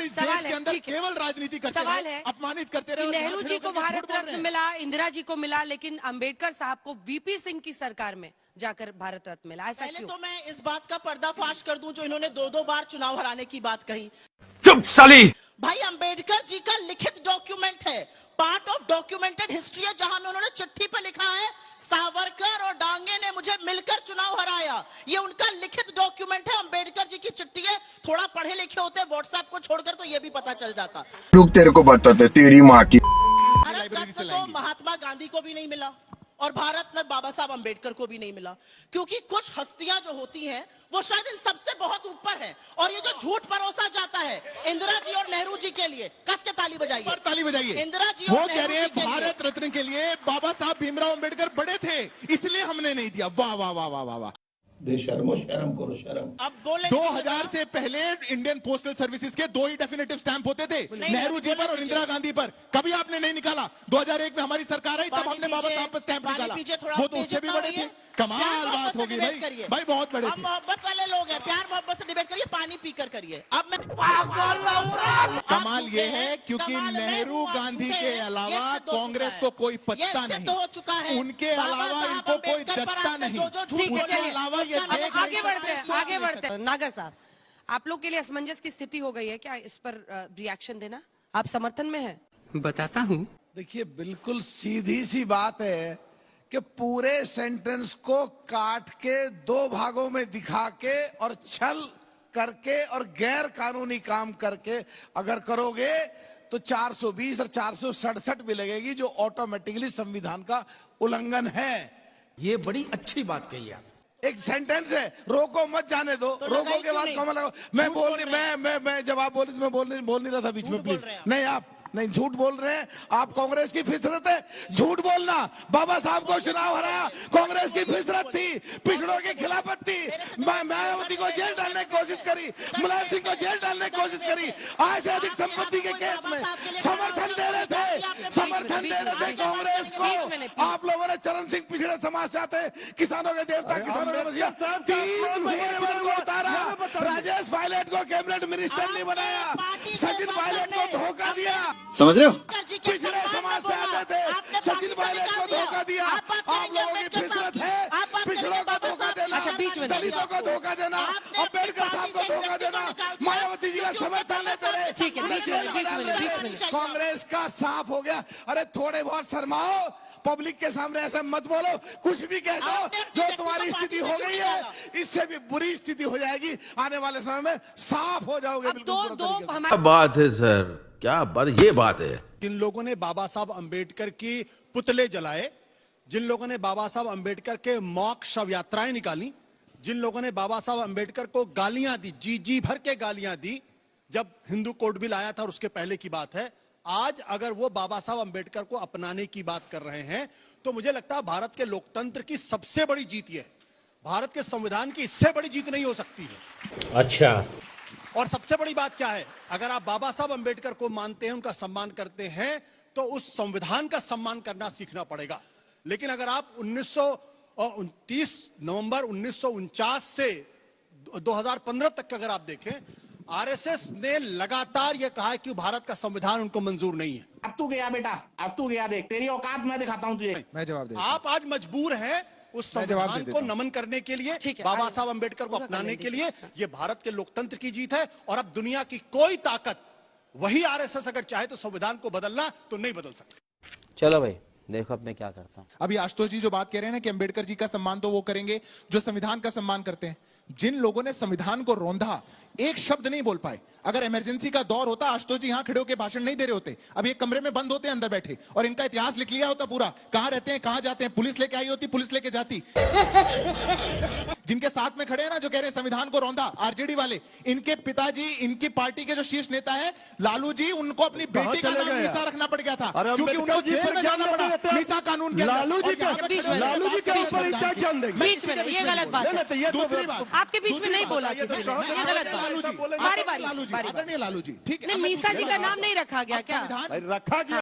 इस देश के अंदर केवल राजनीति करते रहे, अपमानित करते रहे। नेहरू जी को भारत रत्न मिला, इंदिरा जी को मिला, लेकिन अंबेडकर साहब को वीपी सिंह की सरकार में जाकर भारत रत्न मिला। ऐसा पहले तो मैं इस बात का पर्दाफाश कर दूं, जो इन्होंने 2-2 बार चुनाव हराने की बात कही। चुप साली। भाई अंबेडकर जी का लिखित डॉक्यूमेंट है, पार्ट ऑफ डॉक्यूमेंटेड हिस्ट्री है, जहां में उन्होंने चिट्ठी पर लिखा है सावरकर और डांगे ने मुझे मिलकर चुनाव हराया। ये उनका लिखित डॉक्यूमेंट है, अंबेडकर जी की चिट्ठी है। थोड़ा पढ़े लिखे होते व्हाट्सएप को छोड़कर तो ये भी पता चल जाता। लोग तेरे को बताते तेरी माँ की। भारत रत्न तो महात्मा गांधी को भी नहीं मिला और भारत रत्न बाबा साहब अंबेडकर को भी नहीं मिला, क्योंकि कुछ हस्तियां जो होती हैं वो शायद इन सबसे बहुत ऊपर है। और ये जो झूठ परोसा जाता है इंदिरा जी और नेहरू जी के लिए, कस के ताली बजाइए, ताली बजाइए। इंदिरा जी वो कह रहे हैं भारत रत्न के लिए बाबा साहब भीमराव अंबेडकर बड़े थे, इसलिए हमने नहीं दिया। वाह वाह वाह वाह वाह वाह। बेशर्मो, शर्म करो शर्म। अब बोले 2000 से पहले इंडियन पोस्टल सर्विसेज के 2 ही डेफिनेटिव स्टैंप होते थे, नेहरू जी पर और इंदिरा गांधी पर। कभी आपने नहीं निकाला। 2001 में हमारी सरकार आई, तब हमने बाबा साहब पर स्टैंप निकाला। वो तो उससे भी बड़े थे। कमाल बात होगी भाई, भाई बहुत बड़े थे। मोहब्बत वाले लोग हैं, प्यार मोहब्बत से डिबेट करिए, पानी पीकर करिए। अब मैं कमाल ये है क्योंकि नेहरू गांधी के अलावा कांग्रेस को कोई पचता नहीं, हो चुका है। उनके अलावा इनको कोई जचता नहीं। उसके अलावा ये आगे बढ़ते हैं। नागर साहब, आप लोग के लिए असमंजस की स्थिति हो गई है क्या? इस पर रिएक्शन देना, आप समर्थन में हैं? बताता हूँ। देखिए, बिल्कुल सीधी सी बात है कि पूरे सेंटेंस को काट के 2 भागों में दिखा के और छल करके और गैर कानूनी काम करके अगर करोगे तो 420 और 467 भी लगेगी, जो ऑटोमेटिकली संविधान का उल्लंघन है। ये बड़ी अच्छी बात कही आप। एक सेंटेंस है, रोको मत जाने दो, तो रोको के बाद कॉमा लगाओ। मैं जवाब बोल नहीं रहा था बीच में, प्लीज। नहीं, आप नहीं, झूठ बोल रहे हैं आप। कांग्रेस की फितरत है झूठ बोलना। बाबा साहब को चुनाव हराया, कांग्रेस की फितरत थी, पिछड़ों की खिलाफत थी। मायावती को जेल डालने की कोशिश करी, मुलायम सिंह को जेल डालने की कोशिश करी। आज से अधिक संपत्ति के केस में समर्थन दे रहे थे कांग्रेस को। आप लोगों ने चरण सिंह पिछड़े समाज से आते, किसानों के देवता, किसानों के मसीहा, 3 महीने को उतारा। राजेश पायलट को कैबिनेट मिनिस्टर नहीं बनाया, सचिन पायलट को धोखा दिया। समझ रहे हो? पिछड़े समाज से आते थे, सचिन पायलट को धोखा दिया। आप लोगों की फितरत है पिछड़ों को धोखा देना, दलितों को धोखा देना, अम्बेडकर साहब को धोखा देना, मायावती जी का समर्थन लेते रहे। ठीक है, बीच में कांग्रेस का साफ हो गया। अरे थोड़े बहुत शर्माओ, पब्लिक के सामने ऐसा मत बोलो, कुछ भी कह दो। जो तुम्हारी स्थिति हो गई है, इससे भी बुरी स्थिति हो जाएगी आने वाले समय में, साफ हो जाओगे। क्या बात है सर, क्या बात, ये बात है। जिन लोगों ने बाबा साहब अंबेडकर की पुतले जलाए, जिन लोगों ने बाबा साहब अंबेडकर के मॉक शव यात्राएं निकाली, जिन लोगों ने बाबा साहब अंबेडकर को गालियां दी, जी भर के गालियां दी, जब हिंदू कोड बिल आया था और उसके पहले की बात है, आज अगर वो बाबा साहब अंबेडकर को अपनाने की बात कर रहे हैं, तो मुझे लगता है भारत के लोकतंत्र की सबसे बड़ी जीत ये है। भारत के संविधान की इससे बड़ी जीत नहीं हो सकती है। अच्छा। और सबसे बड़ी बात क्या है, अगर आप बाबा साहब अंबेडकर को मानते हैं, उनका सम्मान करते हैं, तो उस संविधान का सम्मान करना सीखना पड़ेगा। लेकिन अगर आप 29 नवंबर 1949 से 2015 तक अगर आप देखें, आरएसएस ने लगातार यह कहा है कि भारत का संविधान उनको मंजूर नहीं है। अब तू गया बेटा, अब तू गया, देख तेरी औकात मैं दिखाता हूं तुझे। मैं जवाब दूं। आप आज मजबूर हैं उस संविधान को नमन करने के लिए, बाबा साहब अंबेडकर को अपनाने के लिए। ये भारत के लोकतंत्र की जीत है, और अब दुनिया की कोई ताकत, वही आरएसएस अगर चाहे तो संविधान को बदलना तो नहीं बदल सकती। चलो भाई, देखो अब मैं क्या करता हूं। अभी आशुतोष जी जो बात कह रहे हैं ना कि अंबेडकर जी का सम्मान तो वो करेंगे जो संविधान का सम्मान करते हैं। जिन लोगों ने संविधान को रौंदा, एक शब्द नहीं बोल पाए। अगर इमरजेंसी का दौर होता, आशुतोष जी यहां खड़े होकर भाषण नहीं दे रहे होते, अब ये कमरे में बंद होते, अंदर बैठे, और इनका इतिहास लिख लिया होता पूरा, कहां रहते हैं, कहां जाते हैं, पुलिस लेके आई होती, पुलिस लेके जाती। जिनके साथ में खड़े हैं ना, जो कह रहे हैं संविधान को रौंदा, आरजेडी वाले, इनके पिताजी, इनकी पार्टी के जो शीर्ष नेता है लालू जी, उनको अपनी बेटी का नाम मीसा रखना पड़ गया था, क्योंकि उनको जेल में जाना पड़ा मीसा कानून के। लालू जी क्या बीच में, ये गलत बात है। दूसरी बात, आपके बीच में नहीं बोला किसी ने, ये गलत बात। बारी बारी लालू जी, ठीक है, मीसा जी का नाम नहीं रखा गया क्या? रखा गया।